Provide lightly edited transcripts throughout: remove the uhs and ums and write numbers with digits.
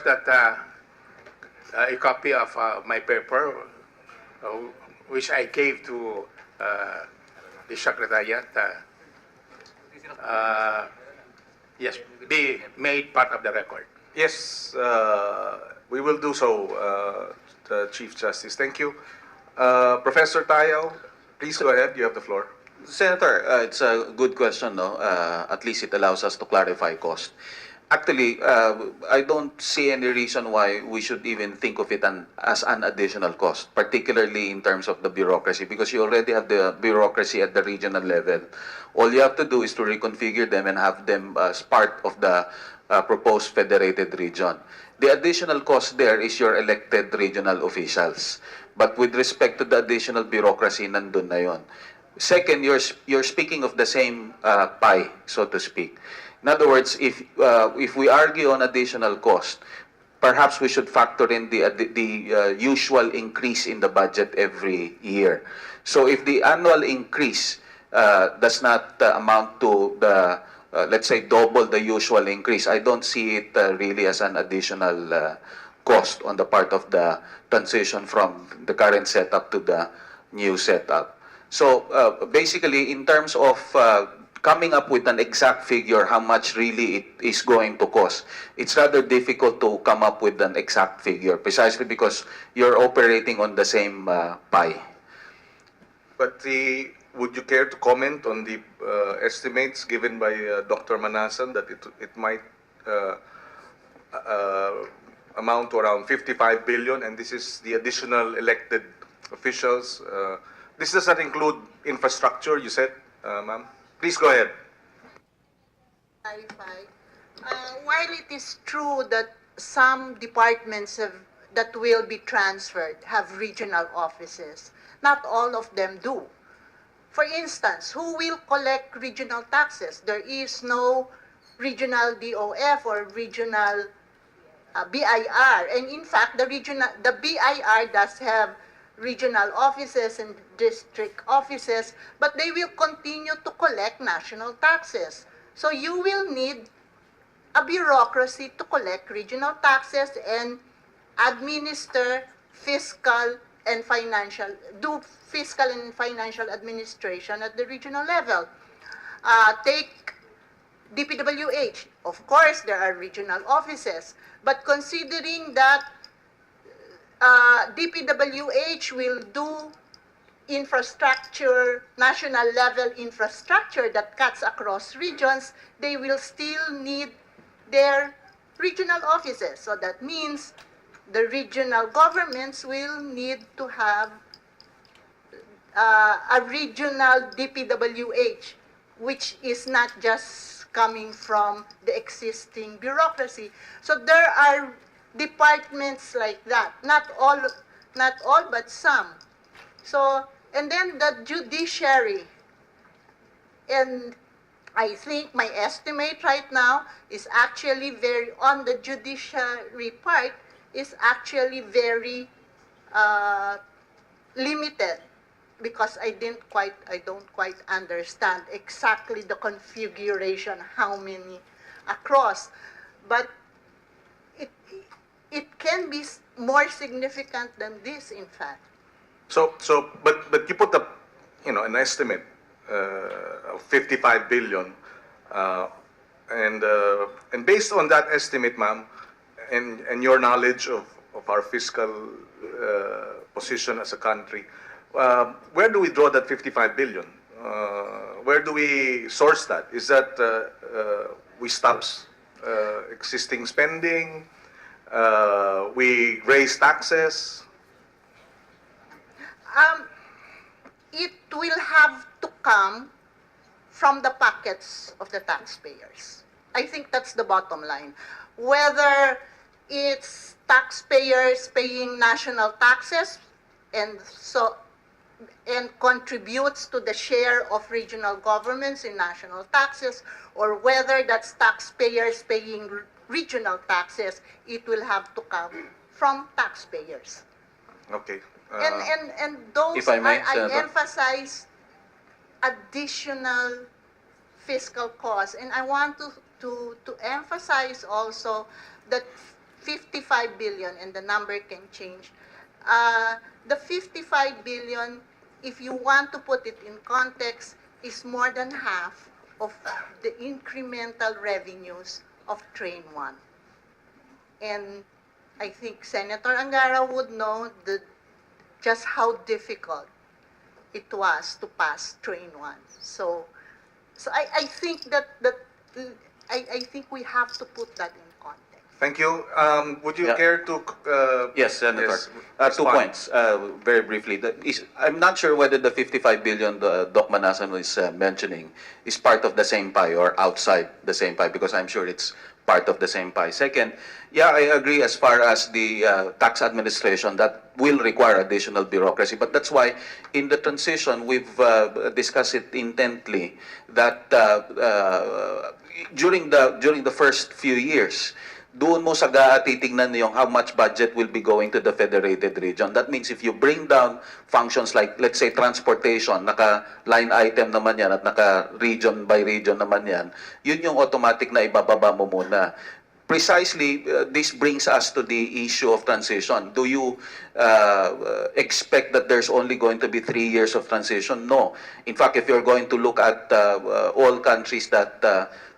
that a copy of my paper, uh, which I gave to the Secretariat, yes, be made part of the record. Yes, we will do so, Chief Justice. Thank you. Professor Tayo, please go ahead. You have the floor. Senator, it's a good question, no? At least it allows us to clarify cost. Actually, I don't see any reason why we should even think of it as an additional cost, particularly in terms of the bureaucracy, because you already have the bureaucracy at the regional level. All you have to do is to reconfigure them and have them as part of the proposed federated region. The additional cost there is your elected regional officials. But with respect to the additional bureaucracy, nandun na yon. Second, you're speaking of the same pie, so to speak. In other words, if we argue on additional cost, perhaps we should factor in the usual increase in the budget every year. So if the annual increase does not amount to the let's say double the usual increase, I don't see it really as an additional cost on the part of the transition from the current setup to the new setup. So basically, in terms of coming up with an exact figure how much really it is going to cost, it's rather difficult to come up with an exact figure, precisely because you're operating on the same pie. But would you care to comment on the estimates given by Dr. Manasan that it might amount to around 55 billion, and this is the additional elected officials? This does not include infrastructure, you said, ma'am? Please go ahead. While it is true that some departments that will be transferred have regional offices, not all of them do. For instance, who will collect regional taxes? There is no regional DOF or regional BIR. And in fact, the BIR does have regional offices and district offices, but they will continue to collect national taxes. So you will need a bureaucracy to collect regional taxes and administer fiscal and financial administration at the regional level. Take DPWH. Of course, there are regional offices, but considering that DPWH will do infrastructure, national level infrastructure that cuts across regions, they will still need their regional offices. So that means the regional governments will need to have a regional DPWH, which is not just coming from the existing bureaucracy. So there are departments like that, not all, but some. So, and then the judiciary, and I think my estimate right now is actually on the judiciary part, is actually very limited, because I don't quite understand exactly the configuration, how many across, but it can be more significant than this, in fact. But you put up, an estimate of 55 billion, and based on that estimate, ma'am, and your knowledge of our fiscal position as a country, where do we draw that 55 billion? Where do we source that? Is that we stop existing spending? We raise taxes? It will have to come from the pockets of the taxpayers. I think that's the bottom line. Whether it's taxpayers paying national taxes and contributes to the share of regional governments in national taxes, or whether that's taxpayers paying regional taxes, it will have to come from taxpayers. Okay. And those if I may, I emphasize additional fiscal costs. And I want to emphasize also that 55 billion, and the number can change. The 55 billion, if you want to put it in context, is more than half of the incremental revenues of Train 1. And I think Senator Angara would know just how difficult it was to pass Train 1. So I think I think we have to put that in context. Thank you. Would you Yeah. care to... Yes, Senator. yes, 2 respond? points, very briefly. I'm not sure whether the 55 billion Doc Manasan was mentioning is part of the same pie or outside the same pie, because I'm sure it's part of the same pie. Second, yeah, I agree as far as the tax administration, that will require additional bureaucracy. But that's why in the transition, we've discussed it intently, that during the first few years, doon mo sa titignan yung how much budget will be going to the federated region. That means if you bring down functions like, let's say, transportation, naka-line item naman yan at naka-region by region naman yan, yun yung automatic na ibababa mo muna. Precisely, this brings us to the issue of transition. Do you expect that there's only going to be 3 years of transition? No. In fact, if you're going to look at all countries that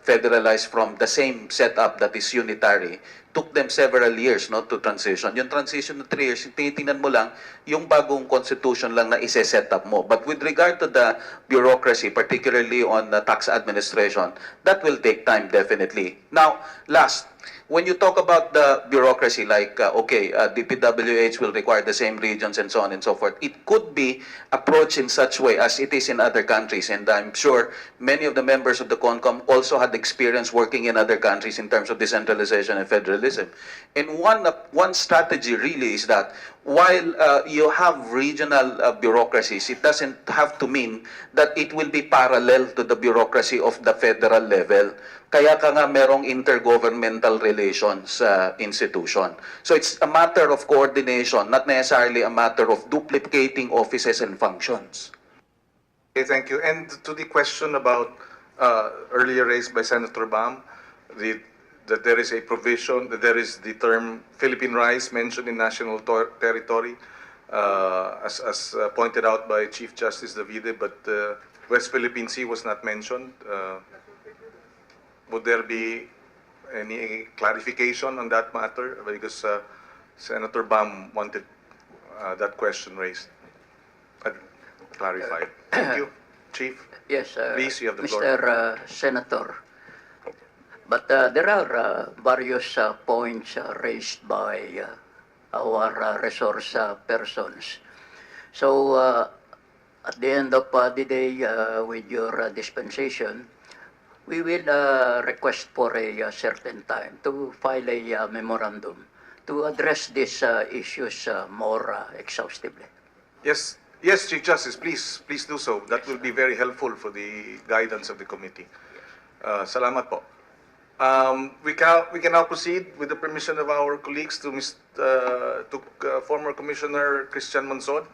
federalized from the same setup that is unitary, took them several years to transition. Yung transition na 3 years, tinitingnan mo lang yung bagong constitution lang na ise-set up mo. But with regard to the bureaucracy, particularly on the tax administration, that will take time definitely. Now, last, when you talk about the bureaucracy, like, DPWH will require the same regions and so on and so forth, it could be approached in such way as it is in other countries. And I'm sure many of the members of the CONCOM also had experience working in other countries in terms of decentralization and federalism. And one strategy really is that while you have regional bureaucracies, it doesn't have to mean that it will be parallel to the bureaucracy of the federal level. Kaya ka nga merong intergovernmental relations institution. So it's a matter of coordination, not necessarily a matter of duplicating offices and functions. Okay, thank you. And to the question about earlier raised by Senator Bam, that there is a provision, that there is the term Philippine rice mentioned in national territory, as pointed out by Chief Justice Davide, but West Philippine Sea was not mentioned. Would there be any clarification on that matter? Because Senator Bam wanted that question raised, clarified. Thank you, Chief. Yes, Please, you have the floor. Mr. Senator. But there are various points raised by our resource persons. So at the end of the day, with your dispensation, we will request for a certain time to file a memorandum to address these issues more exhaustively. Yes, yes, Chief Justice, please do so. That will be very helpful for the guidance of the committee. Salamat po. We can now proceed with the permission of our colleagues to former Commissioner Christian Monsod.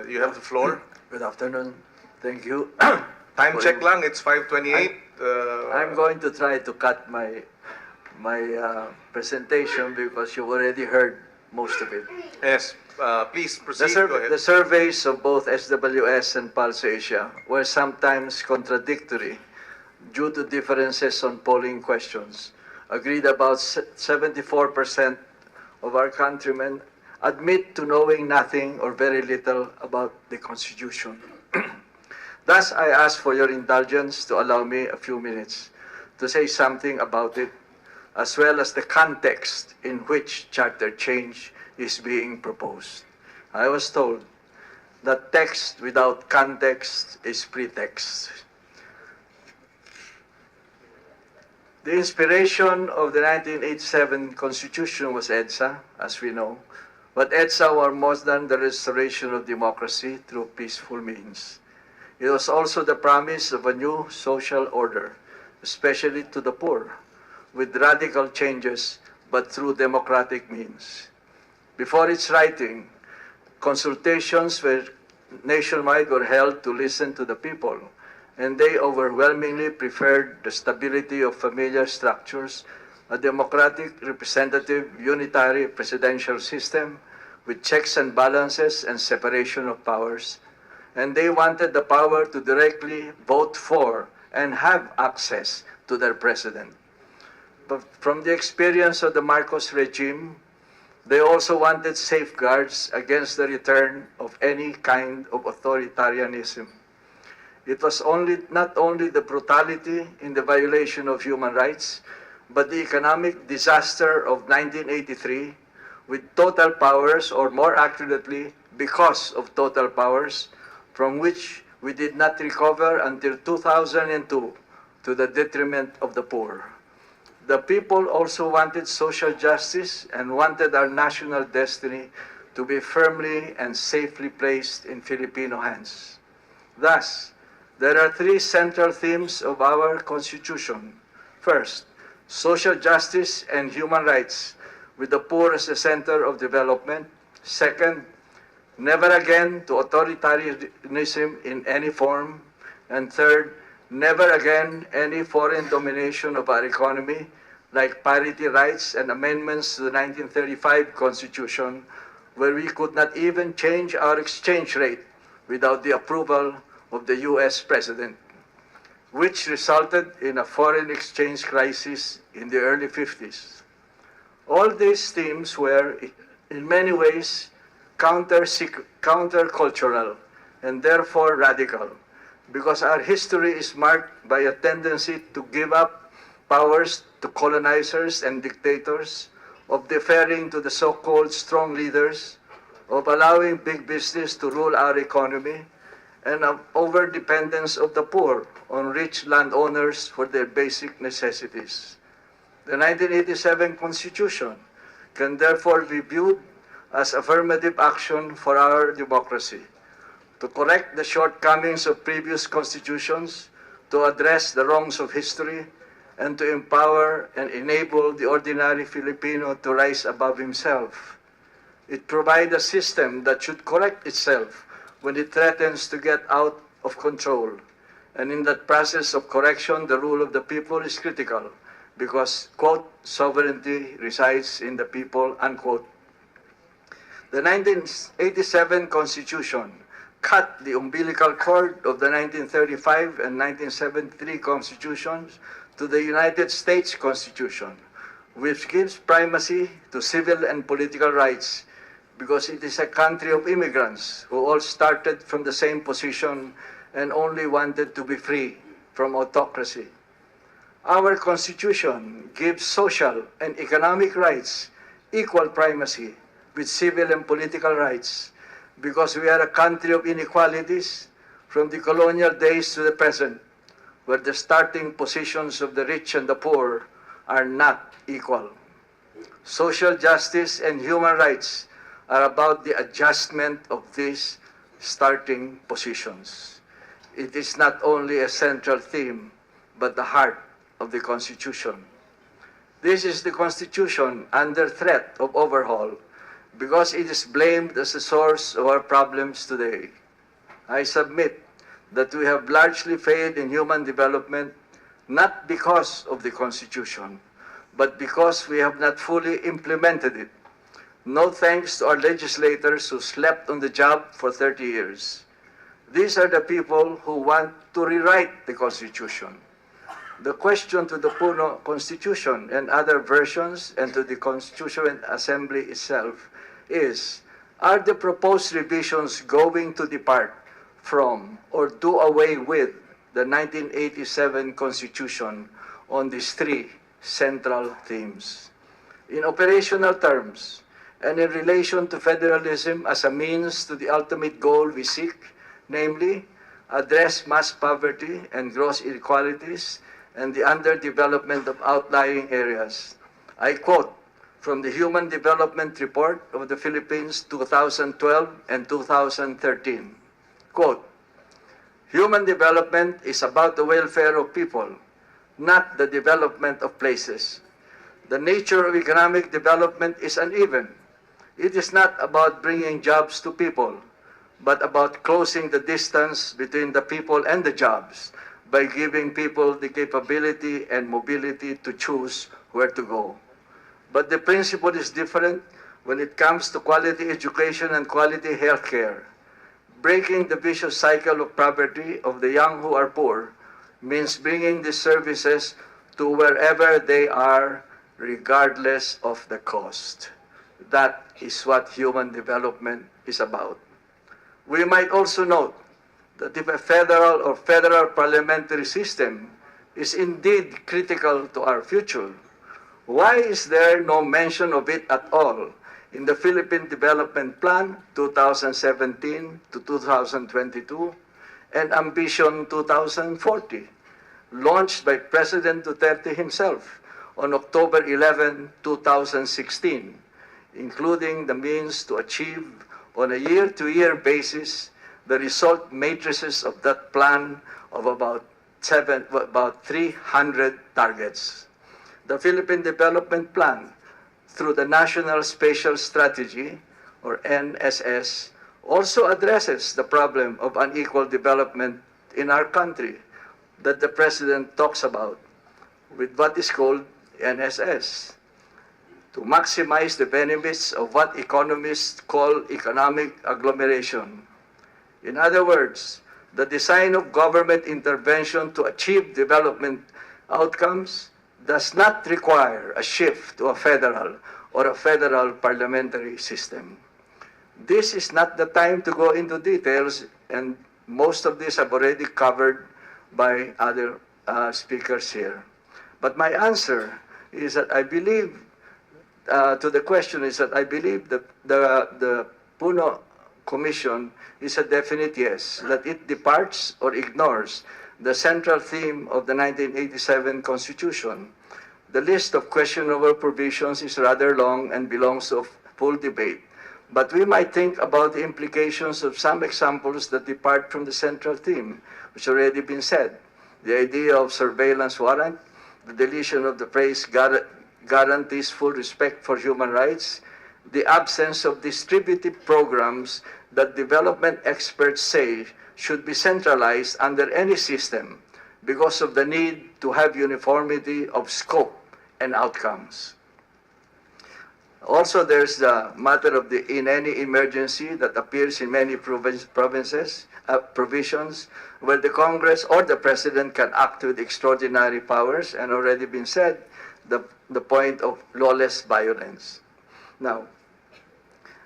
You have the floor. Good afternoon. Thank you. Time check lang, it's 5:28. I'm going to try to cut my presentation because you already heard most of it. Yes, please proceed. Go ahead. The surveys of both SWS and Pulse Asia were sometimes contradictory due to differences on polling questions. Agreed about 74% of our countrymen admit to knowing nothing or very little about the Constitution. Thus, I ask for your indulgence to allow me a few minutes to say something about it, as well as the context in which charter change is being proposed. I was told that text without context is pretext. The inspiration of the 1987 Constitution was EDSA, as we know, but EDSA were more than the restoration of democracy through peaceful means. It was also the promise of a new social order, especially to the poor, with radical changes but through democratic means. Before its writing, consultations nationwide were held to listen to the people, and they overwhelmingly preferred the stability of familiar structures a democratic, representative, unitary presidential system with checks and balances and separation of powers. And they wanted the power to directly vote for and have access to their president. But from the experience of the Marcos regime, they also wanted safeguards against the return of any kind of authoritarianism. It was not only the brutality in the violation of human rights, but the economic disaster of 1983 with total powers, or more accurately, because of total powers, from which we did not recover until 2002 to the detriment of the poor. The people also wanted social justice and wanted our national destiny to be firmly and safely placed in Filipino hands. Thus, there are three central themes of our Constitution. First, social justice and human rights, with the poor as the center of development. Second, never again to authoritarianism in any form. And third, never again any foreign domination of our economy, like parity rights and amendments to the 1935 Constitution, where we could not even change our exchange rate without the approval of the U.S. President, which resulted in a foreign exchange crisis in the early 50s. All these themes were, in many ways, countercultural and therefore radical, because our history is marked by a tendency to give up powers to colonizers and dictators, of deferring to the so-called strong leaders, of allowing big business to rule our economy, and of overdependence of the poor on rich landowners for their basic necessities. The 1987 Constitution can therefore be viewed as affirmative action for our democracy, to correct the shortcomings of previous constitutions, to address the wrongs of history, and to empower and enable the ordinary Filipino to rise above himself. It provides a system that should correct itself when it threatens to get out of control. And in that process of correction, the rule of the people is critical because, quote, sovereignty resides in the people, unquote. The 1987 Constitution cut the umbilical cord of the 1935 and 1973 Constitutions to the United States Constitution, which gives primacy to civil and political rights because it is a country of immigrants who all started from the same position and only wanted to be free from autocracy. Our Constitution gives social and economic rights equal primacy with civil and political rights because we are a country of inequalities from the colonial days to the present, where the starting positions of the rich and the poor are not equal. Social justice and human rights are about the adjustment of these starting positions. It is not only a central theme, but the heart of the Constitution. This is the Constitution under threat of overhaul because it is blamed as the source of our problems today. I submit that we have largely failed in human development not because of the Constitution, but because we have not fully implemented it. No thanks to our legislators who slept on the job for 30 years. These are the people who want to rewrite the Constitution. The question to the Puno Constitution and other versions and to the Constituent Assembly itself is, are the proposed revisions going to depart from or do away with the 1987 Constitution on these three central themes? In operational terms, and in relation to federalism as a means to the ultimate goal we seek, namely, address mass poverty and gross inequalities and the underdevelopment of outlying areas. I quote from the Human Development Report of the Philippines 2012 and 2013. Quote, human development is about the welfare of people, not the development of places. The nature of economic development is uneven. It is not about bringing jobs to people, but about closing the distance between the people and the jobs by giving people the capability and mobility to choose where to go. But the principle is different when it comes to quality education and quality health care. Breaking the vicious cycle of poverty of the young who are poor means bringing these services to wherever they are, regardless of the cost. That is what human development is about. We might also note that if a federal or federal parliamentary system is indeed critical to our future, why is there no mention of it at all in the Philippine Development Plan 2017 to 2022 and Ambition 2040, launched by President Duterte himself on October 11, 2016, including the means to achieve on a year-to-year basis the result matrices of that plan of about 300 targets. The Philippine Development Plan, through the National Spatial Strategy, or NSS, also addresses the problem of unequal development in our country that the President talks about with what is called NSS, to maximize the benefits of what economists call economic agglomeration. In other words, the design of government intervention to achieve development outcomes does not require a shift to a federal or a federal parliamentary system. This is not the time to go into details, and most of these have already covered by other speakers here. But my answer is that I believe, to the question is that I believe that the Puno Commission is a definite yes, that it departs or ignores the central theme of the 1987 Constitution. The list of questionable provisions is rather long and belongs to full debate, but we might think about the implications of some examples that depart from the central theme, which already been said. The idea of surveillance warrant, the deletion of the phrase guarantees full respect for human rights, the absence of distributive programs that development experts say should be centralized under any system because of the need to have uniformity of scope and outcomes. Also, there's the matter of the in any emergency that appears in many provisions where the Congress or the President can act with extraordinary powers, and already been said, the point of lawless violence. Now,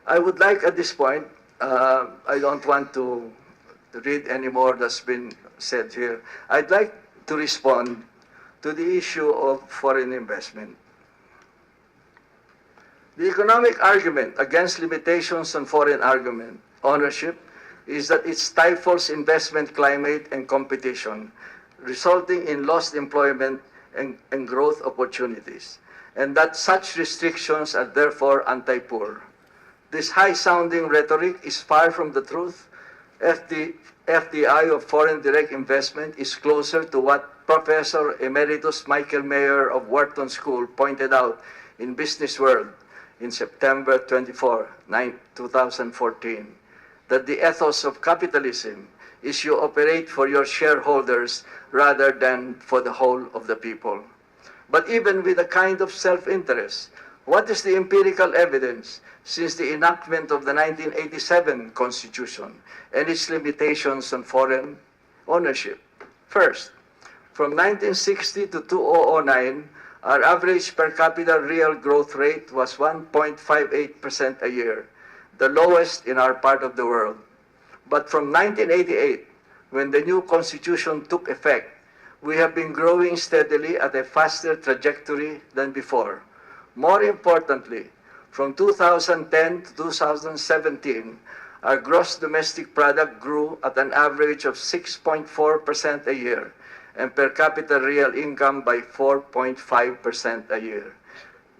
I would like at this point, I don't want to read any more that's been said here. I'd like to respond to the issue of foreign investment. The economic argument against limitations on foreign ownership is that it stifles investment climate and competition, resulting in lost employment and growth opportunities, and that such restrictions are therefore anti-poor. This high-sounding rhetoric is far from the truth. FDI of foreign direct investment is closer to what Professor Emeritus Michael Mayer of Wharton School pointed out in Business World in September 24, 2014, that the ethos of capitalism is you operate for your shareholders rather than for the whole of the people. But even with a kind of self-interest, what is the empirical evidence since the enactment of the 1987 Constitution and its limitations on foreign ownership? First, from 1960 to 2009, our average per capita real growth rate was 1.58% a year, the lowest in our part of the world. But from 1988, when the new Constitution took effect, we have been growing steadily at a faster trajectory than before. More importantly, from 2010 to 2017, our gross domestic product grew at an average of 6.4% a year, and per capita real income by 4.5% a year.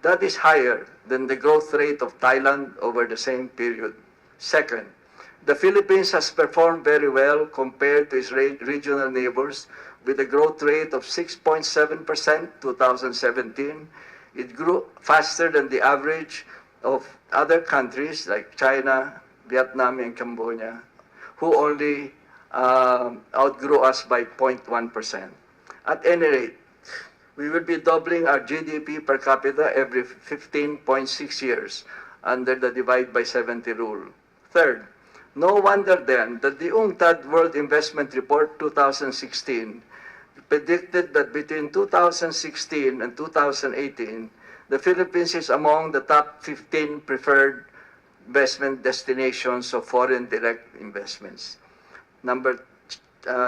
That is higher than the growth rate of Thailand over the same period. Second, the Philippines has performed very well compared to its regional neighbors with a growth rate of 6.7% 2017. It grew faster than the average of other countries like China, Vietnam, and Cambodia, who only outgrew us by 0.1%. At any rate, We will be doubling our GDP per capita every 15.6 years under the divide by 70 rule. Third, no wonder then that the UNCTAD World Investment Report 2016 predicted that between 2016 and 2018, the Philippines is among the top 15 preferred investment destinations of foreign direct investments.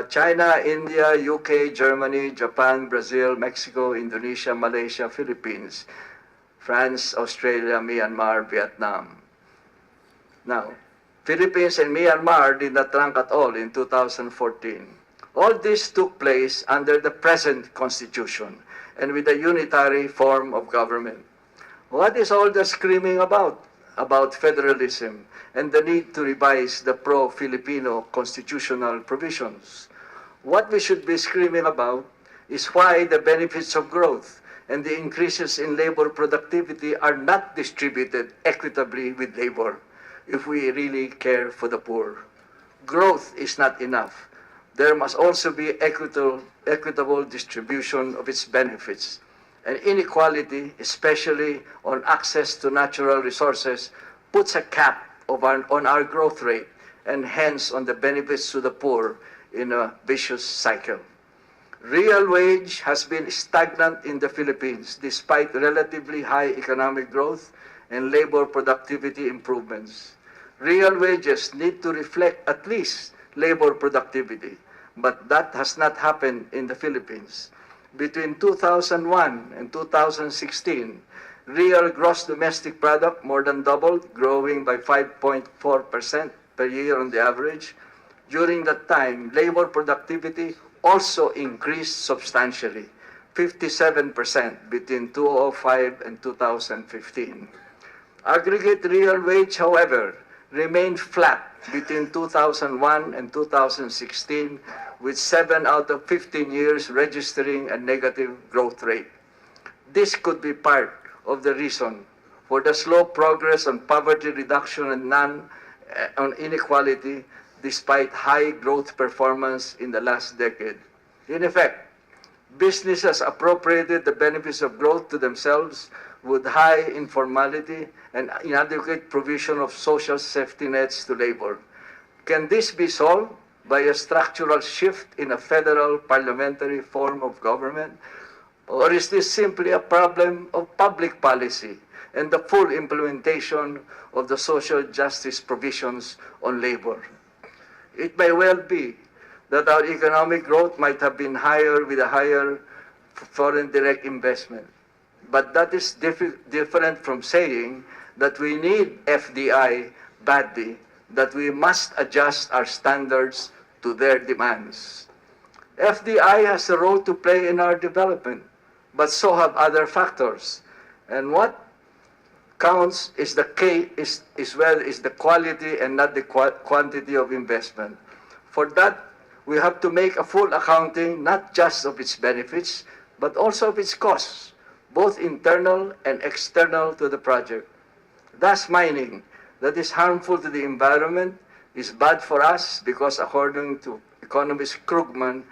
China, India, UK, Germany, Japan, Brazil, Mexico, Indonesia, Malaysia, Philippines, France, Australia, Myanmar, Vietnam. Now, Philippines and Myanmar did not rank at all in 2014. All this took place under the present constitution and with a unitary form of government. What is all the screaming about? About federalism and the need to revise the pro-Filipino constitutional provisions. What we should be screaming about is why the benefits of growth and the increases in labor productivity are not distributed equitably with labor if we really care for the poor. Growth is not enough. There must also be equitable distribution of its benefits. And inequality, especially on access to natural resources, puts a cap on our growth rate and hence on the benefits to the poor in a vicious cycle. Real wage has been stagnant in the Philippines despite relatively high economic growth and labor productivity improvements. Real wages need to reflect at least labor productivity, but that has not happened in the Philippines. Between 2001 and 2016, real gross domestic product more than doubled, growing by 5.4% per year on the average. During that time, labor productivity also increased substantially, 57% between 2005 and 2015. Aggregate real wage, however, remained flat between 2001 and 2016, with 7 out of 15 years registering a negative growth rate. This could be part of the reason for the slow progress on poverty reduction and on inequality despite high growth performance in the last decade. In effect, businesses appropriated the benefits of growth to themselves with high informality and inadequate provision of social safety nets to labor. Can this be solved by a structural shift in a federal parliamentary form of government? Or is this simply a problem of public policy and the full implementation of the social justice provisions on labor? It may well be that our economic growth might have been higher with a higher foreign direct investment. But that is different from saying that we need FDI badly, that we must adjust our standards to their demands. FDI has a role to play in our development, but so have other factors. And what counts is the quality and not the quantity of investment. For that, we have to make a full accounting not just of its benefits, but also of its costs, both internal and external to the project. Thus, mining that is harmful to the environment is bad for us because, according to economist Krugman,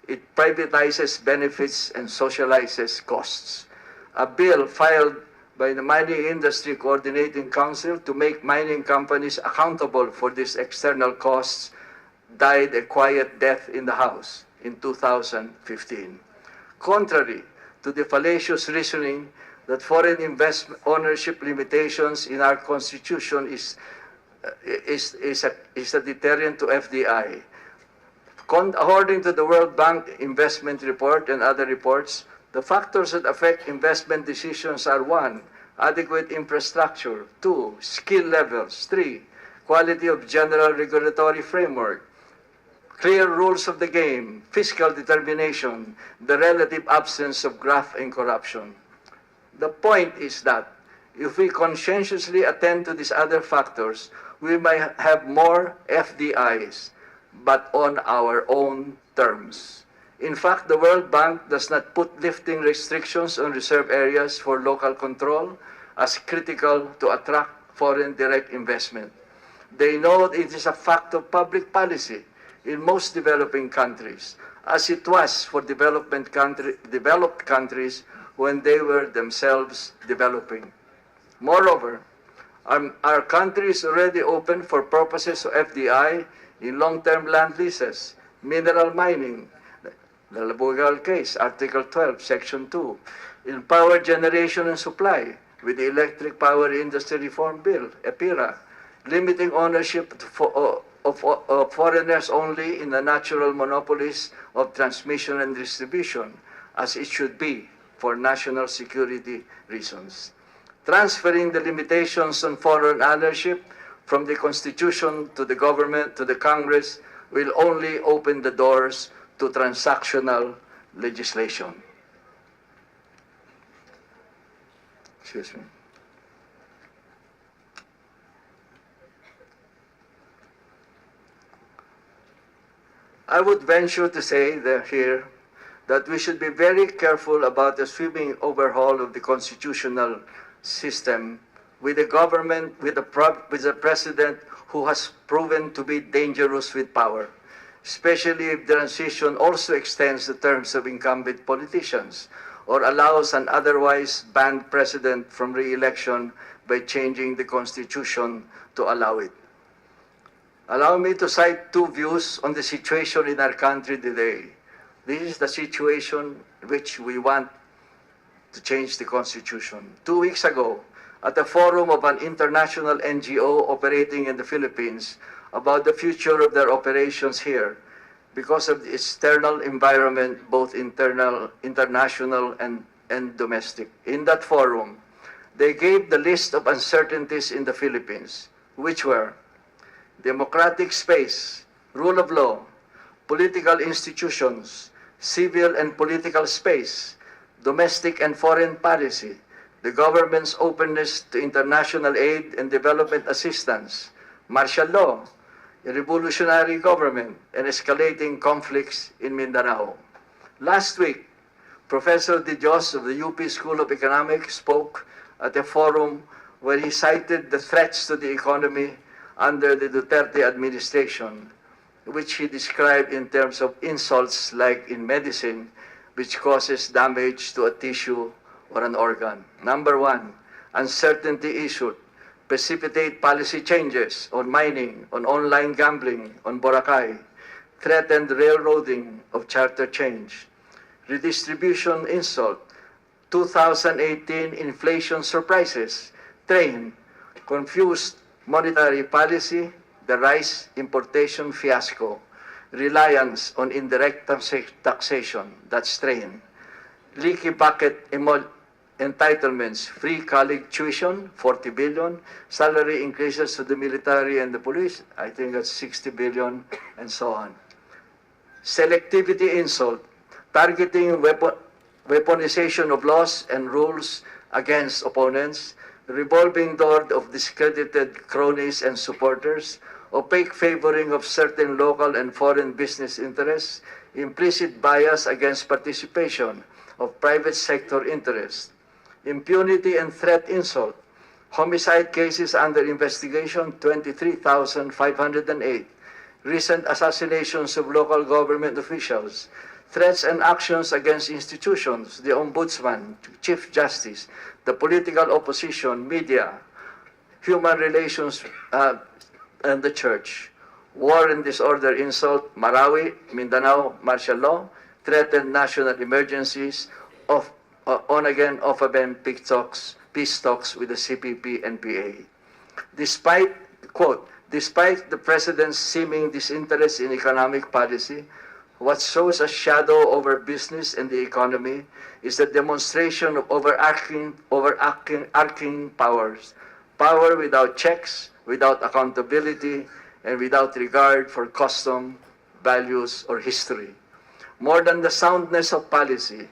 it privatizes benefits and socializes costs. A bill filed by the Mining Industry Coordinating Council to make mining companies accountable for these external costs died a quiet death in the House in 2015. Contrary to the fallacious reasoning that foreign investment ownership limitations in our Constitution is a deterrent to FDI. According to the World Bank Investment Report and other reports, the factors that affect investment decisions are 1. Adequate infrastructure, 2. Skill levels, 3. Quality of general regulatory framework, clear rules of the game, fiscal determination, the relative absence of graft and corruption. The point is that if we conscientiously attend to these other factors, we might have more FDIs, but on our own terms. In fact, the World Bank does not put lifting restrictions on reserve areas for local control as critical to attract foreign direct investment. They know it is a fact of public policy in most developing countries, as it was for developed countries when they were themselves developing. Moreover, our country is already open for purposes of FDI in long-term land leases, mineral mining, the Labugal case, Article 12, Section 2, in power generation and supply with the Electric Power Industry Reform Bill, EPIRA, limiting ownership of foreigners only in the natural monopolies of transmission and distribution, as it should be for national security reasons. Transferring the limitations on foreign ownership from the Constitution to the government, to the Congress, will only open the doors to transactional legislation. Excuse me. I would venture to say that here that we should be very careful about the sweeping overhaul of the constitutional system with a government, with a president who has proven to be dangerous with power, especially if the transition also extends the terms of incumbent politicians or allows an otherwise banned president from re-election by changing the constitution to allow it. Allow me to cite two views on the situation in our country today. This is the situation which we want to change the constitution. 2 weeks ago, at the forum of an international NGO operating in the Philippines about the future of their operations here, because of the external environment, both international and domestic. In that forum, they gave the list of uncertainties in the Philippines, which were democratic space, rule of law, political institutions, civil and political space, domestic and foreign policy, the government's openness to international aid and development assistance, martial law, a revolutionary government, and escalating conflicts in Mindanao. Last week, Professor De Dios of the UP School of Economics spoke at a forum where he cited the threats to the economy under the Duterte administration, which he described in terms of insults like in medicine, which causes damage to a tissue or an organ. Number one, uncertainty issued, precipitate policy changes on mining, on online gambling, on Boracay, threatened railroading of charter change, redistribution insult, 2018 inflation surprises, train, confused monetary policy, the rice importation fiasco, reliance on indirect taxation, that's strain, leaky bucket entitlements, free college tuition, 40 billion, salary increases to the military and the police, I think that's 60 billion, and so on. Selectivity insult, targeting weaponization of laws and rules against opponents, revolving door of discredited cronies and supporters, opaque favoring of certain local and foreign business interests, implicit bias against participation of private sector interests, impunity and threat insult, homicide cases under investigation 23,508, recent assassinations of local government officials, threats and actions against institutions, the Ombudsman, Chief Justice, the political opposition, media, human relations, and the church, war and disorder insult, Marawi, Mindanao, martial law, threatened national emergencies, on-again, off-again peace talks with the CPP and PA. Despite, quote, despite the President's seeming disinterest in economic policy, what shows a shadow over business and the economy is the demonstration of overarching powers, power without checks, without accountability, and without regard for custom, values, or history. More than the soundness of policy,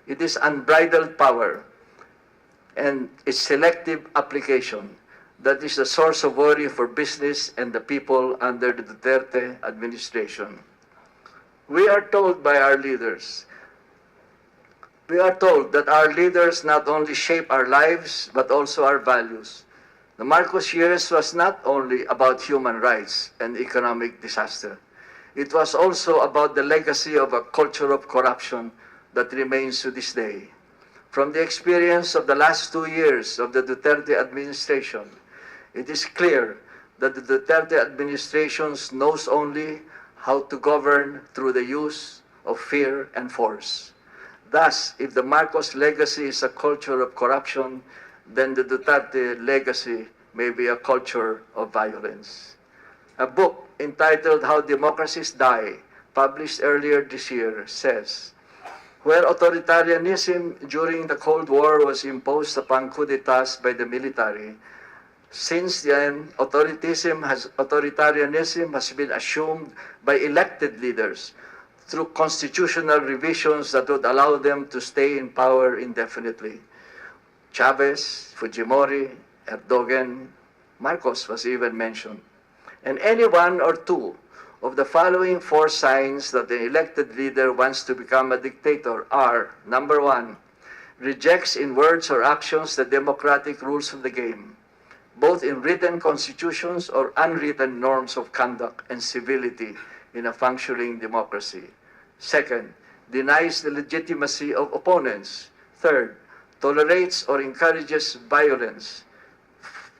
it is unbridled power and its selective application that is the source of worry for business and the people under the Duterte administration. We are told by our leaders, that our leaders not only shape our lives, but also our values. The Marcos years was not only about human rights and economic disaster. it was also about the legacy of a culture of corruption that remains to this day. From the experience of the last 2 years of the Duterte administration, it is clear that the Duterte administration knows only how to govern through the use of fear and force. Thus, if the Marcos legacy is a culture of corruption, then the Duterte legacy may be a culture of violence. A book entitled How Democracies Die, published earlier this year, says, where authoritarianism during the Cold War was imposed upon coup d'etats by the military, since then, authoritarianism has been assumed by elected leaders through constitutional revisions that would allow them to stay in power indefinitely. Chavez, Fujimori, Erdogan, Marcos was even mentioned. And any one or two of the following 4 signs that the elected leader wants to become a dictator are, number 1, rejects in words or actions the democratic rules of the game, both in written constitutions or unwritten norms of conduct and civility in a functioning democracy. Second, denies the legitimacy of opponents. Third, tolerates or encourages violence.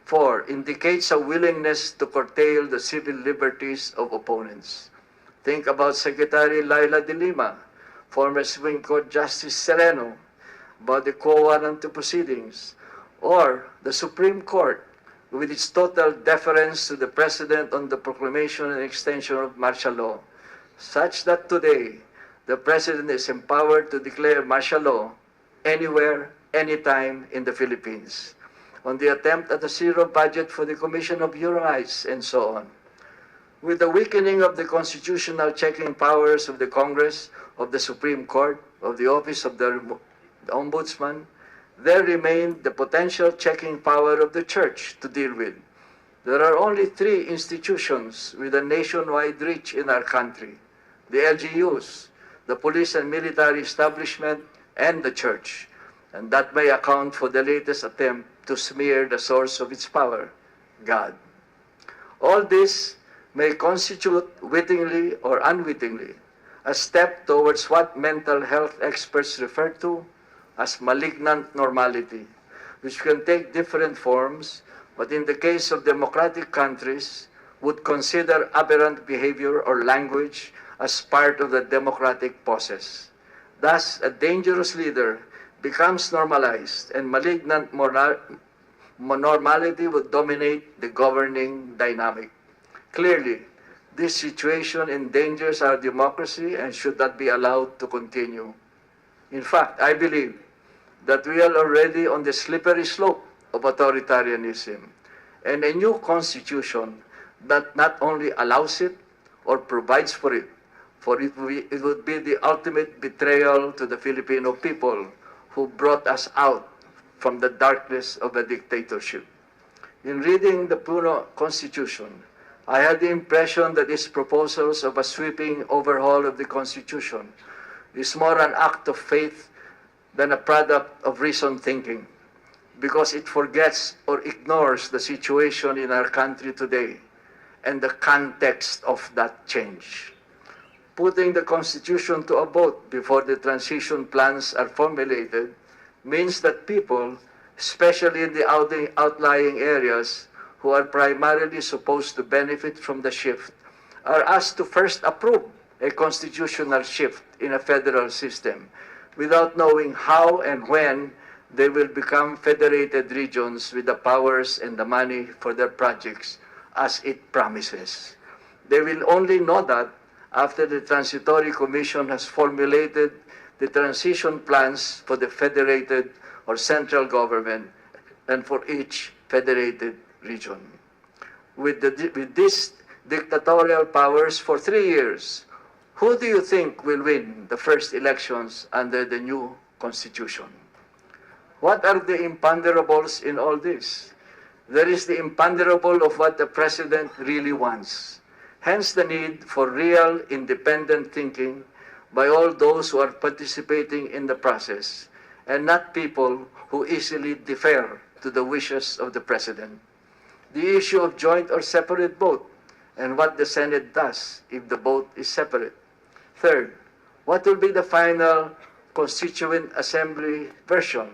4, indicates a willingness to curtail the civil liberties of opponents. Think about Secretary Laila de Lima, former Supreme Court Justice Sereno, about the quo warranto proceedings, or the Supreme Court, with its total deference to the President on the proclamation and extension of martial law, such that today the President is empowered to declare martial law anywhere, anytime in the Philippines, on the attempt at a zero budget for the Commission of Human Rights, and so on. With the weakening of the constitutional checking powers of the Congress, of the Supreme Court, of the Office of the Ombudsman, there remained the potential checking power of the Church to deal with. There are only 3 institutions with a nationwide reach in our country: the LGUs, the police and military establishment, and the Church. And that may account for the latest attempt to smear the source of its power, God. All this may constitute, wittingly or unwittingly, a step towards what mental health experts refer to as malignant normality, which can take different forms, but in the case of democratic countries, would consider aberrant behavior or language as part of the democratic process. Thus, a dangerous leader becomes normalized, and malignant normality would dominate the governing dynamic. Clearly, this situation endangers our democracy and should not be allowed to continue. In fact, I believe that we are already on the slippery slope of authoritarianism, and a new constitution that not only allows it or provides for it, for it would be the ultimate betrayal to the Filipino people who brought us out from the darkness of a dictatorship. In reading the Puno Constitution, I had the impression that its proposals of a sweeping overhaul of the Constitution is more an act of faith than a product of reasoned thinking, because it forgets or ignores the situation in our country today and the context of that change. Putting the Constitution to a vote before the transition plans are formulated means that people, especially in the outlying areas, who are primarily supposed to benefit from the shift, are asked to first approve a constitutional shift in a federal system without knowing how and when they will become federated regions with the powers and the money for their projects as it promises. They will only know that after the Transitory Commission has formulated the transition plans for the federated or central government and for each federated region. With these dictatorial powers for 3 years, who do you think will win the first elections under the new Constitution? What are the imponderables in all this? There is the imponderable of what the President really wants. Hence the need for real independent thinking by all those who are participating in the process, and not people who easily defer to the wishes of the President. The issue of joint or separate vote and what the Senate does if the vote is separate? Third, what will be the final Constituent Assembly version,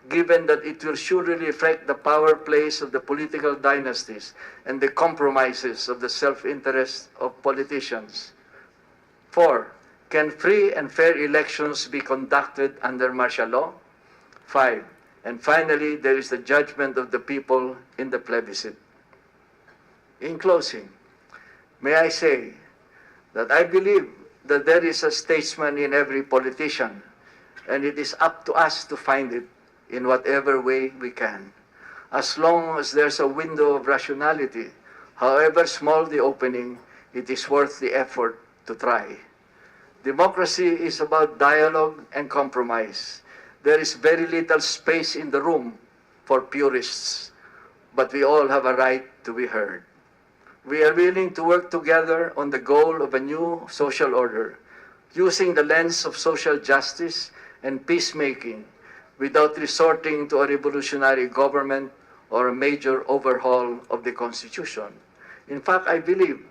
given that it will surely reflect the power plays of the political dynasties and the compromises of the self-interest of politicians? Four, can free and fair elections be conducted under martial law? Five, and finally, there is the judgment of the people in the plebiscite. In closing, may I say that I believe that there is a statesman in every politician, and it is up to us to find it in whatever way we can. As long as there's a window of rationality, however small the opening, it is worth the effort to try. Democracy is about dialogue and compromise. There is very little space in the room for purists, but we all have a right to be heard. We are willing to work together on the goal of a new social order, using the lens of social justice and peacemaking without resorting to a revolutionary government or a major overhaul of the Constitution. In fact, I believe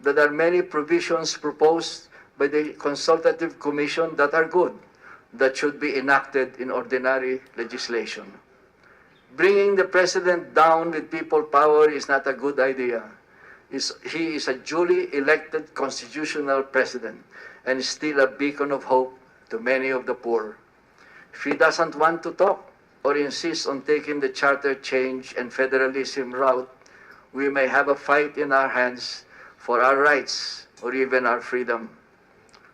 that there are many provisions proposed by the Consultative Commission that are good, that should be enacted in ordinary legislation. Bringing the President down with people power is not a good idea. He is a duly elected constitutional president and is still a beacon of hope to many of the poor. If he doesn't want to talk or insist on taking the charter change and federalism route, we may have a fight in our hands for our rights or even our freedom.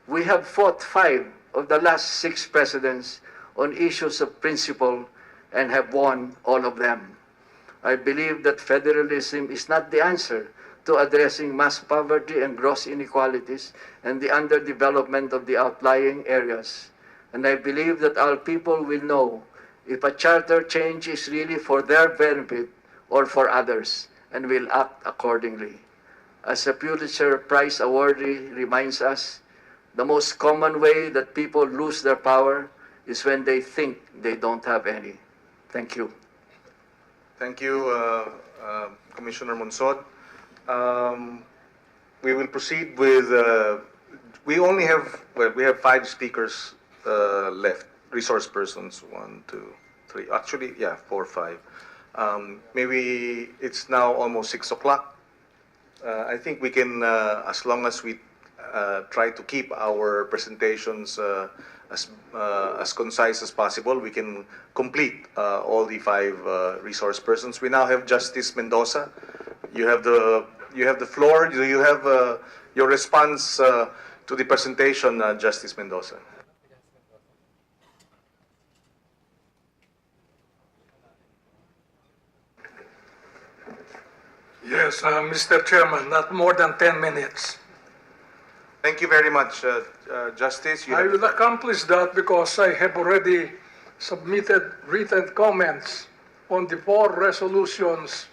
We have fought 5 of the last 6 presidents on issues of principle and have won all of them. I believe that federalism is not the answer to addressing mass poverty and gross inequalities and the underdevelopment of the outlying areas. And I believe that our people will know if a charter change is really for their benefit or for others, and will act accordingly. As a Pulitzer Prize awardee reminds us, the most common way that people lose their power is when they think they don't have any. Thank you. Thank you, Commissioner Monsod. We will proceed with, we have 5 speakers left, resource persons, 1, 2, 3, actually, yeah, 4, 5. Maybe it's now almost 6 o'clock. I think we can, as long as we try to keep our presentations as concise as possible, we can complete all the 5 resource persons. We now have Justice Mendoza. You have the floor. Do you have your response to the presentation, Justice Mendoza? Yes, Mr. Chairman, not more than 10 minutes. Thank you very much, Justice. I will accomplish that because I have already submitted written comments on the 4 resolutions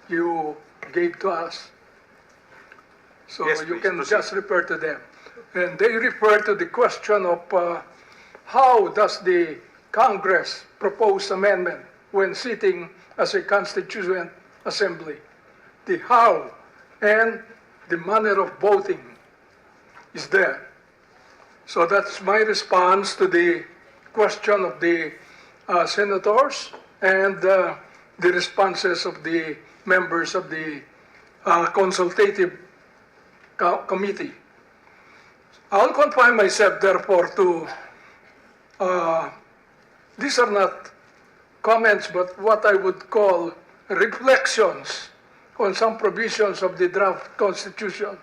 you gave to us. So Yes, you please, can proceed. just refer to them. And they refer to the question of how does the Congress propose amendment when sitting as a constituent assembly. The how and the manner of voting is there. So that's my response to the question of the senators and the responses of the members of the consultative committee. I'll confine myself, therefore, to these are not comments, but what I would call reflections on some provisions of the draft Constitution.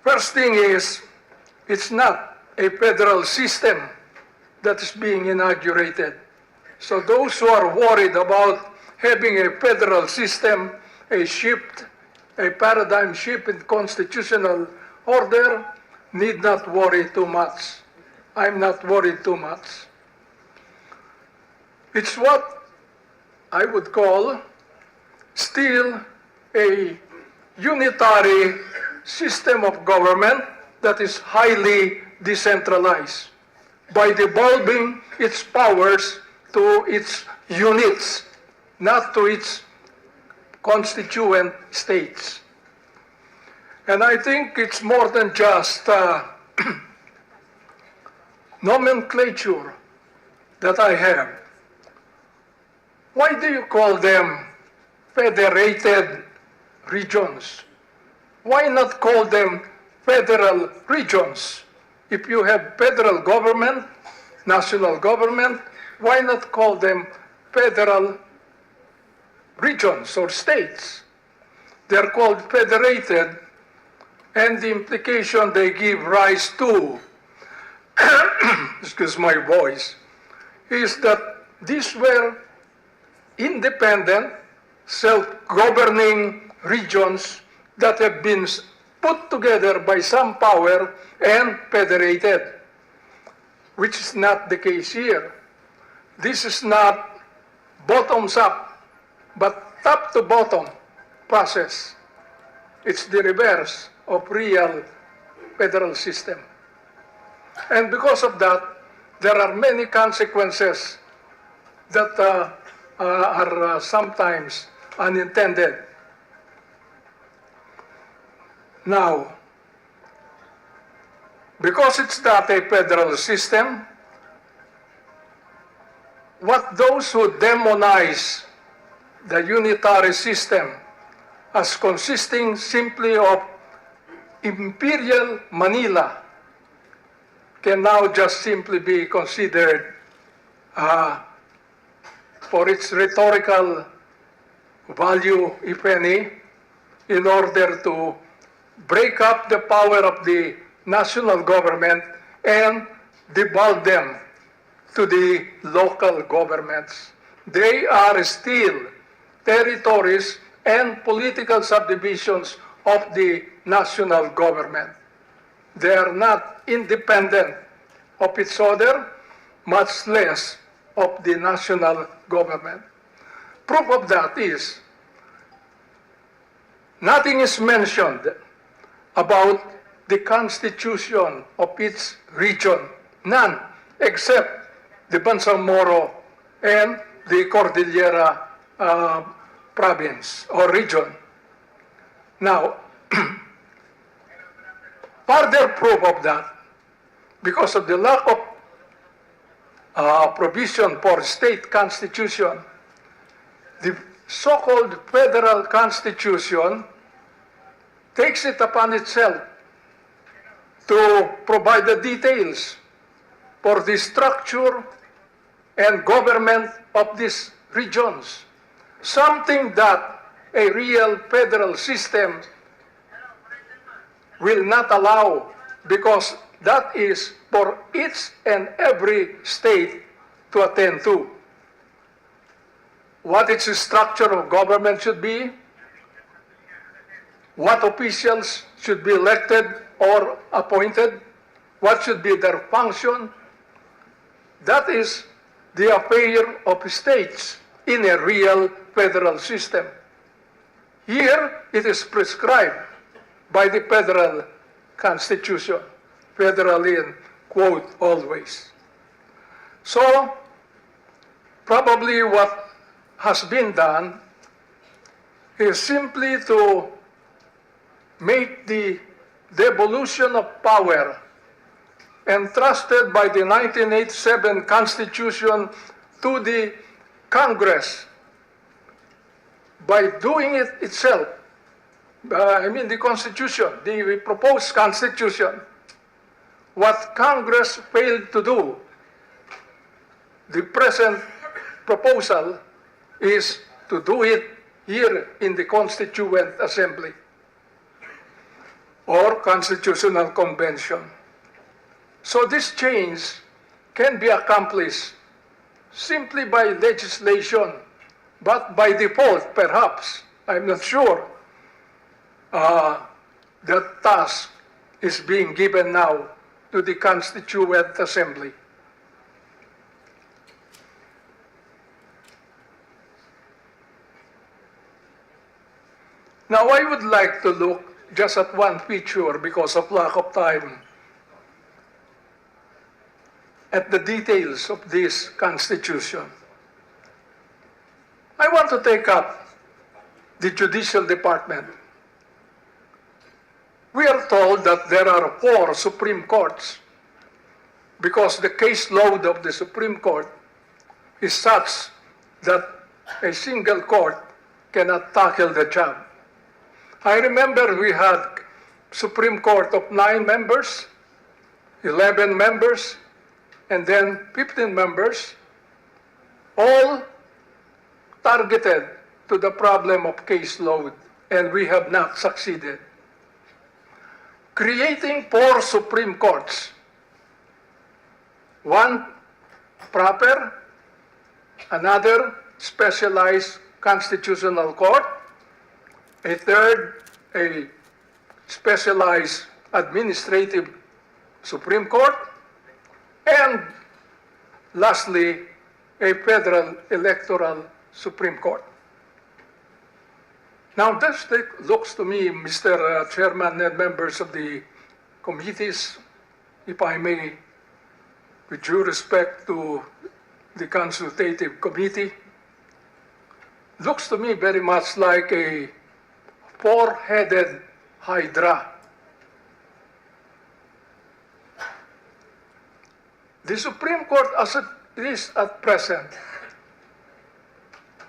First thing is, it's not a federal system that is being inaugurated. So those who are worried about having a federal system, a paradigm shift in constitutional order, need not worry too much. I'm not worried too much. It's what I would call still a unitary system of government that is highly decentralized by devolving its powers to its units, not to its constituent states. And I think it's more than just nomenclature that I have. Why do you call them federated regions? Why not call them federal regions? If you have federal government, national government, why not call them federal regions or states? They're called federated, and the implication they give rise to, excuse my voice, is that these were independent, self-governing regions that have been put together by some power and federated, which is not the case here. This is not bottoms up, but top to bottom process. It's the reverse of real federal system. And because of that, there are many consequences that are sometimes unintended. Now, because it's not a federal system, what those who demonize the unitary system as consisting simply of Imperial Manila can now just simply be considered for its rhetorical value, if any, in order to break up the power of the national government and devolve them to the local governments. They are still territories and political subdivisions of the national government. They are not independent of each other, much less of the national government. Proof of that is nothing is mentioned about the constitution of each region, none, except the Bangsamoro and the Cordillera province or region. Now, further proof of that, because of the lack of provision for state constitution, the so-called federal constitution takes it upon itself to provide the details for the structure and government of these regions, something that a real federal system will not allow, because that is for each and every state to attend to. What its structure of government should be, what officials should be elected or appointed, what should be their function. That is the affair of states in a real federal system. Here, it is prescribed by the federal constitution, federal in quote always. So, probably what has been done is simply to make the devolution of power entrusted by the 1987 Constitution to the Congress by doing it itself. The Constitution, the proposed Constitution, what Congress failed to do, the present proposal is to do it here in the Constituent Assembly or Constitutional Convention. So this change can be accomplished simply by legislation, but by default, perhaps, I'm not sure, that task is being given now to the Constituent Assembly. Now, I would like to look just at one feature because of lack of time at the details of this Constitution. I want to take up the Judicial Department. We are told that there are 4 Supreme Courts because the caseload of the Supreme Court is such that a single court cannot tackle the job. I remember we had Supreme Court of 9 members, 11 members, and then 15 members, all targeted to the problem of caseload, and we have not succeeded. Creating 4 Supreme Courts, one proper, another specialized constitutional court, a third, a specialized administrative Supreme Court, and lastly, a federal electoral Supreme Court. Now, this looks to me, Mr. Chairman and members of the committees, if I may, with due respect to the consultative committee, looks to me very much like a 4-headed hydra. The Supreme Court, as it is at present,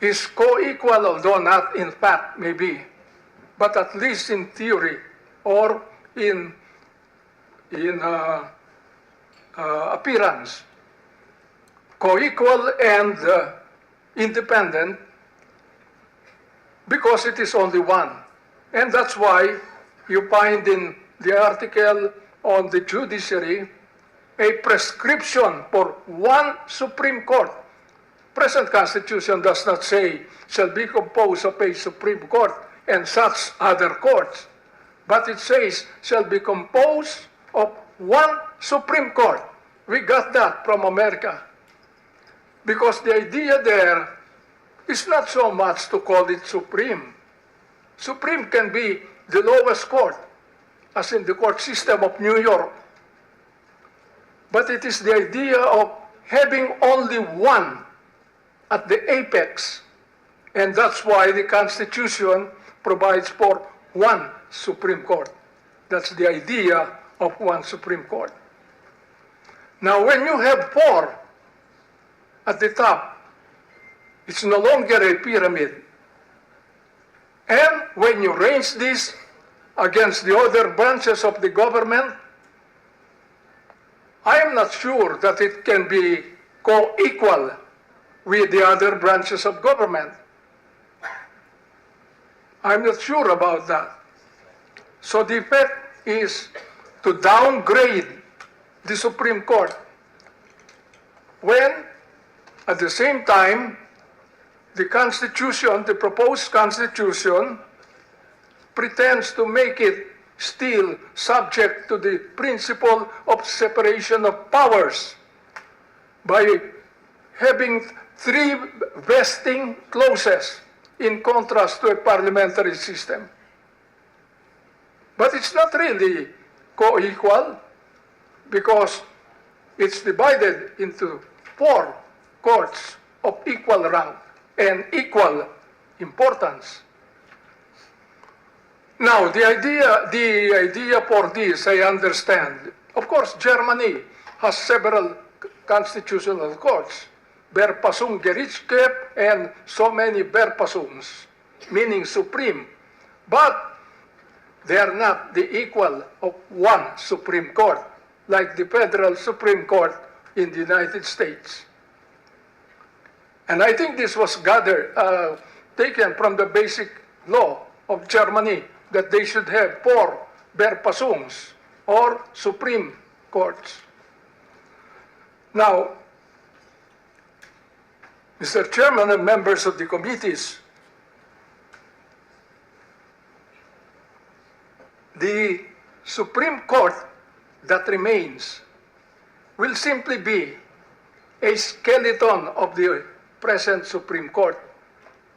is co-equal, although not in fact, maybe, but at least in theory or in appearance, co-equal and independent, because it is only one. And that's why you find in the article on the judiciary a prescription for one Supreme Court. Present Constitution does not say shall be composed of a Supreme Court and such other courts, but it says shall be composed of one Supreme Court. We got that from America, because the idea there is not so much to call it supreme. Supreme can be the lowest court, as in the court system of New York. But it is the idea of having only one at the apex. And that's why the Constitution provides for one Supreme Court. That's the idea of one Supreme Court. Now, when you have 4 at the top, it's no longer a pyramid. And when you range this against the other branches of the government, I am not sure that it can be co-equal with the other branches of government. I'm not sure about that. So the effect is to downgrade the Supreme Court, when at the same time the Constitution, the proposed Constitution, pretends to make it still subject to the principle of separation of powers by having 3 vesting clauses in contrast to a parliamentary system. But it's not really co-equal, because it's divided into 4 courts of equal rank and equal importance. Now, the idea for this, I understand. Of course, Germany has several constitutional courts, Verfassungsgerichtshof and so many Verfassungs, meaning supreme. But they are not the equal of one Supreme Court, like the federal Supreme Court in the United States. And I think this was taken from the basic law of Germany, that they should have 4 Verfassungs, or Supreme Courts. Now, Mr. Chairman and members of the committees, the Supreme Court that remains will simply be a skeleton of the present Supreme Court,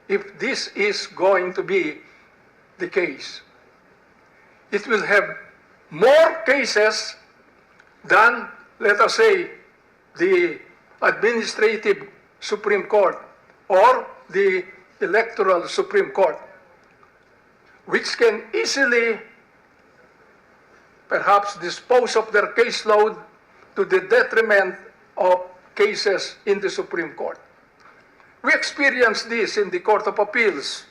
if this is going to be the case. It will have more cases than, let us say, the administrative Supreme Court or the electoral Supreme Court. which can easily perhaps dispose of their caseload to the detriment of cases in the Supreme Court. We experienced this in the Court of Appeals.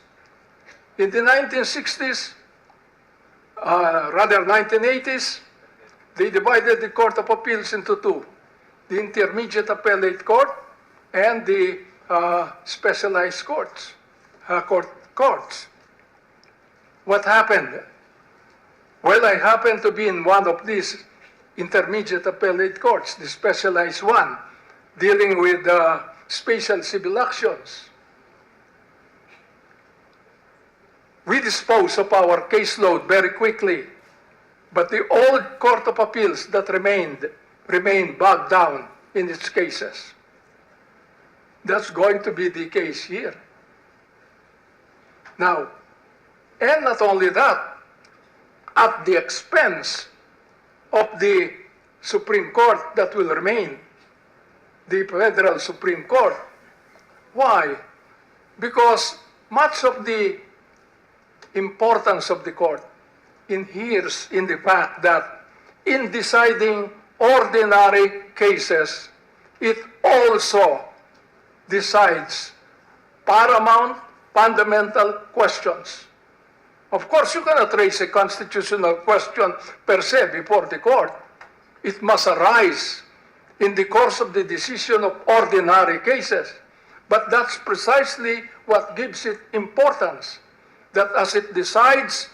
In the 1960s, rather 1980s, they divided the Court of Appeals into two, the Intermediate Appellate Court and the specialized courts. What happened? Well, I happened to be in one of these intermediate appellate courts, the specialized one, dealing with special civil actions. We disposed of our caseload very quickly, but the old Court of Appeals that remained bogged down in its cases. That's going to be the case here. Now, and not only that, at the expense of the Supreme Court that will remain, the Federal Supreme Court. Why? Because much of the importance of the court inheres in the fact that in deciding ordinary cases, it also decides paramount, fundamental questions. Of course, you cannot raise a constitutional question per se before the court. It must arise in the course of the decision of ordinary cases. But that's precisely what gives it importance, that as it decides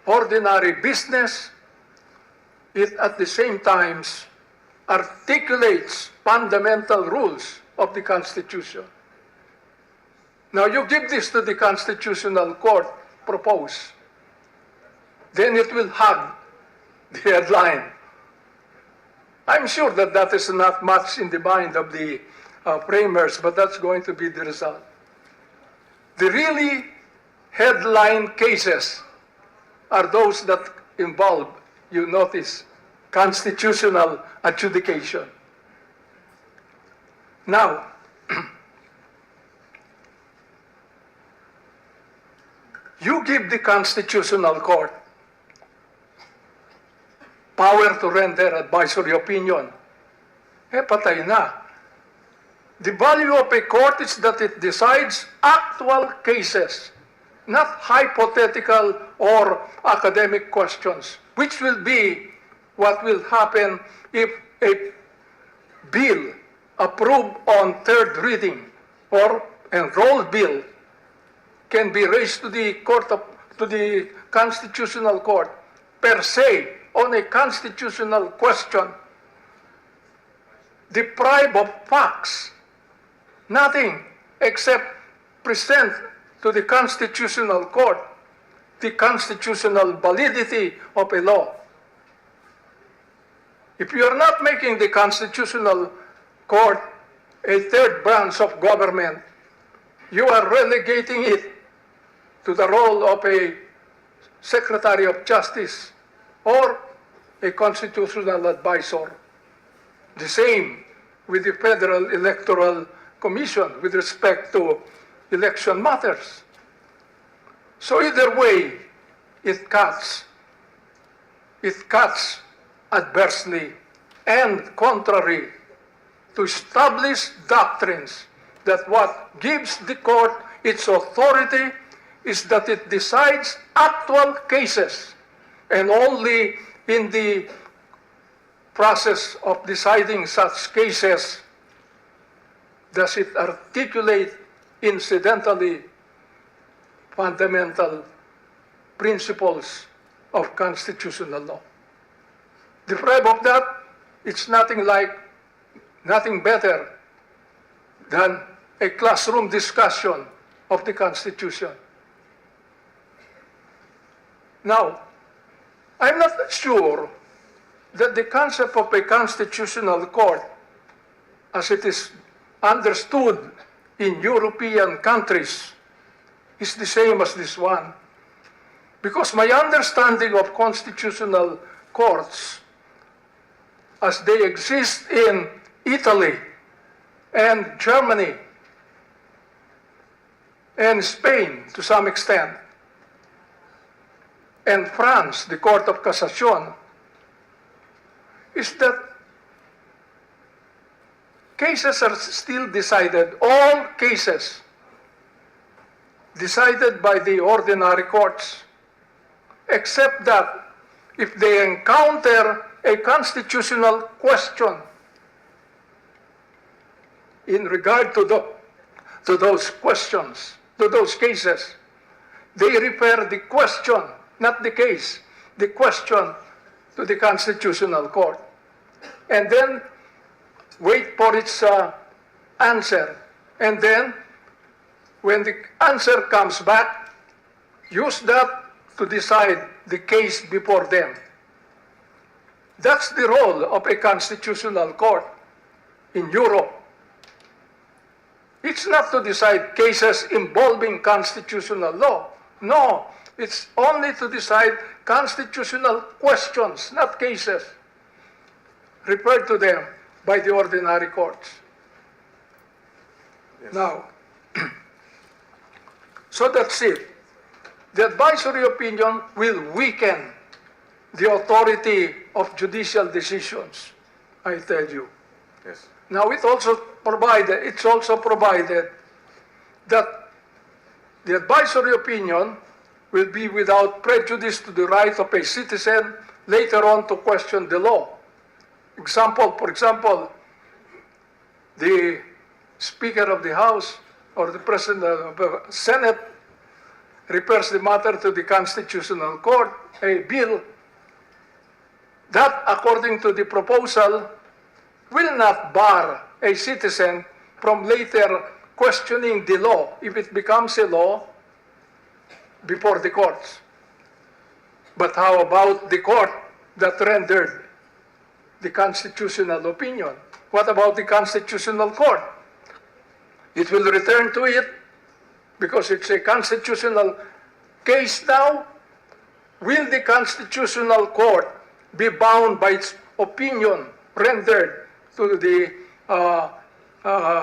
ordinary business, it at the same time articulates fundamental rules of the Constitution. Now you give this to the Constitutional Court, propose, then it will hug the headline. I'm sure that that is not much in the mind of the framers, but that's going to be the result. The really headline cases are those that involve, you notice, constitutional adjudication. Now, you give the Constitutional Court power to render advisory opinion. Patay na. The value of a court is that it decides actual cases, not hypothetical or academic questions, which will be what will happen if a bill approved on third reading or enrolled bill can be raised to the Constitutional Court per se on a constitutional question, deprived of facts, nothing except present to the Constitutional Court the constitutional validity of a law. If you are not making the Constitutional Court a third branch of government, you are relegating it to the role of a Secretary of Justice or a constitutional advisor. The same with the Federal Electoral Commission with respect to election matters. So either way, it cuts adversely and contrary to established doctrines that what gives the court its authority is that it decides actual cases, and only in the process of deciding such cases does it articulate incidentally fundamental principles of constitutional law. Deprived of that, it's nothing better than a classroom discussion of the Constitution. Now, I'm not sure that the concept of a constitutional court, as it is understood in European countries, is the same as this one. Because my understanding of constitutional courts, as they exist in Italy and Germany and Spain to some extent, and France, the Court of Cassation, is that cases are still decided, all cases decided by the ordinary courts, except that if they encounter a constitutional question in regard to those questions, to those cases, they refer the question, not the case, the question to the Constitutional Court, and then wait for its answer. And then, when the answer comes back, use that to decide the case before them. That's the role of a constitutional court in Europe. It's not to decide cases involving constitutional law. No, it's only to decide constitutional questions, not cases referred to them by the ordinary courts. Yes. Now, so that's it. The advisory opinion will weaken the authority of judicial decisions, I tell you. Yes. Now, it's also provided that the advisory opinion will be without prejudice to the right of a citizen later on to question the law. For example, the Speaker of the House or the President of the Senate refers the matter to the Constitutional Court, a bill that, according to the proposal, will not bar a citizen from later questioning the law if it becomes a law before the courts. But how about the court that rendered the constitutional opinion? What about the Constitutional Court? It will return to it because it's a constitutional case now. Will the Constitutional Court be bound by its opinion rendered to the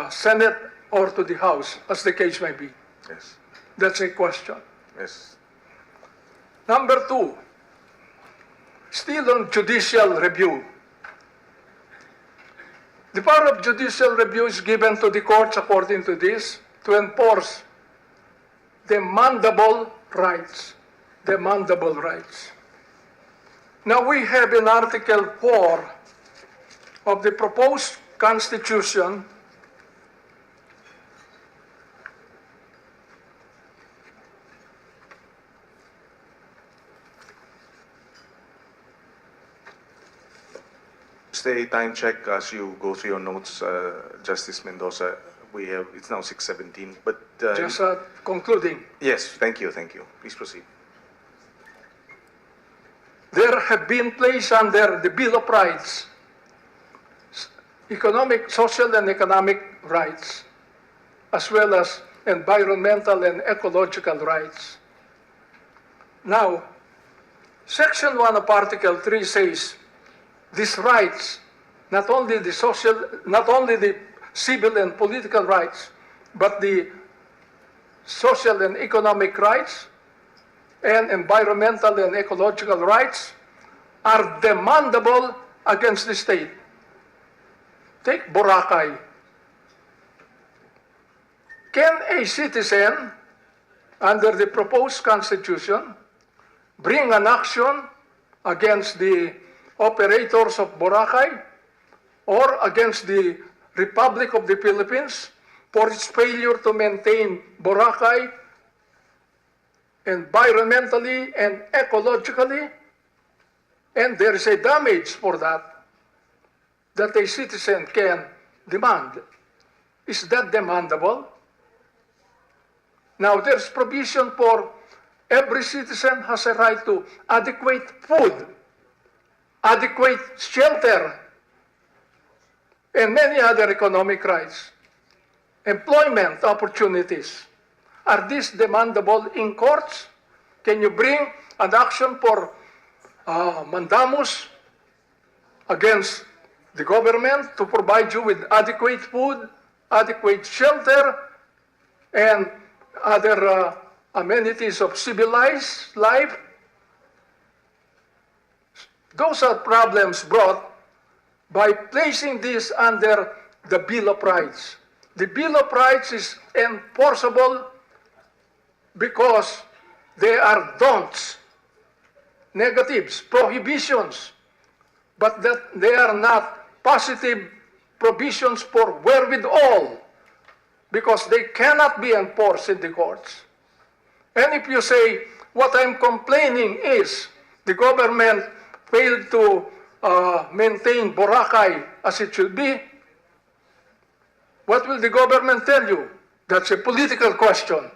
Senate or to the House, as the case may be? Yes. That's a question. Yes. Number two, still on judicial review. The power of judicial review is given to the courts, according to this, to enforce demandable rights. Demandable rights. Now we have in Article 4 of the proposed Constitution Stay time check as you go through your notes, Justice Mendoza. It's now 6:17, but just concluding. yes, thank you. Please proceed. There have been placed under the Bill of Rights social and economic rights, as well as environmental and ecological rights. Now, Section 1 of Article 3 says these rights, not only the civil and political rights, but the social and economic rights and environmental and ecological rights are demandable against the state. Take Boracay. Can a citizen, under the proposed Constitution, bring an action against the operators of Boracay or against the Republic of the Philippines for its failure to maintain Boracay environmentally and ecologically? And there is a damage for that a citizen can demand. Is that demandable? Now, there's provision for every citizen has a right to adequate food, adequate shelter, and many other economic rights. Employment opportunities. Are these demandable in courts? Can you bring an action for mandamus against the government to provide you with adequate food, adequate shelter, and other amenities of civilized life? Those are problems brought by placing this under the Bill of Rights. The Bill of Rights is enforceable because they are don'ts, negatives, prohibitions, but that they are not positive provisions for wherewithal, because they cannot be enforced in the courts. And if you say, what I'm complaining is the government failed to maintain Boracay as it should be, what will the government tell you? That's a political question.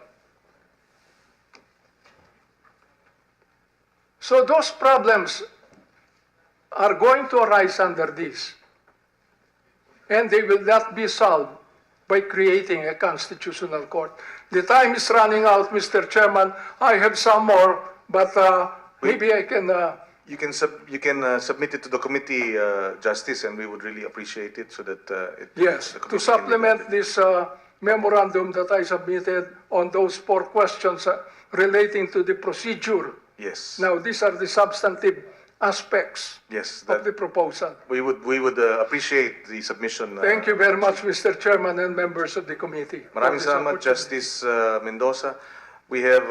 So those problems are going to arise under this, and they will not be solved by creating a constitutional court. The time is running out, Mr. Chairman. I have some more, but maybe I can... You can submit it to the committee, Justice, and we would really appreciate it so that Yes, the to committee can supplement look at it. this memorandum that I submitted on those 4 questions relating to the procedure. Yes. Now, these are the substantive aspects Yes. of the proposal. We would appreciate the submission. Thank you very much, Mr. Chairman and members of the committee. Maraming for this salamat, opportunity. Justice Mendoza. We have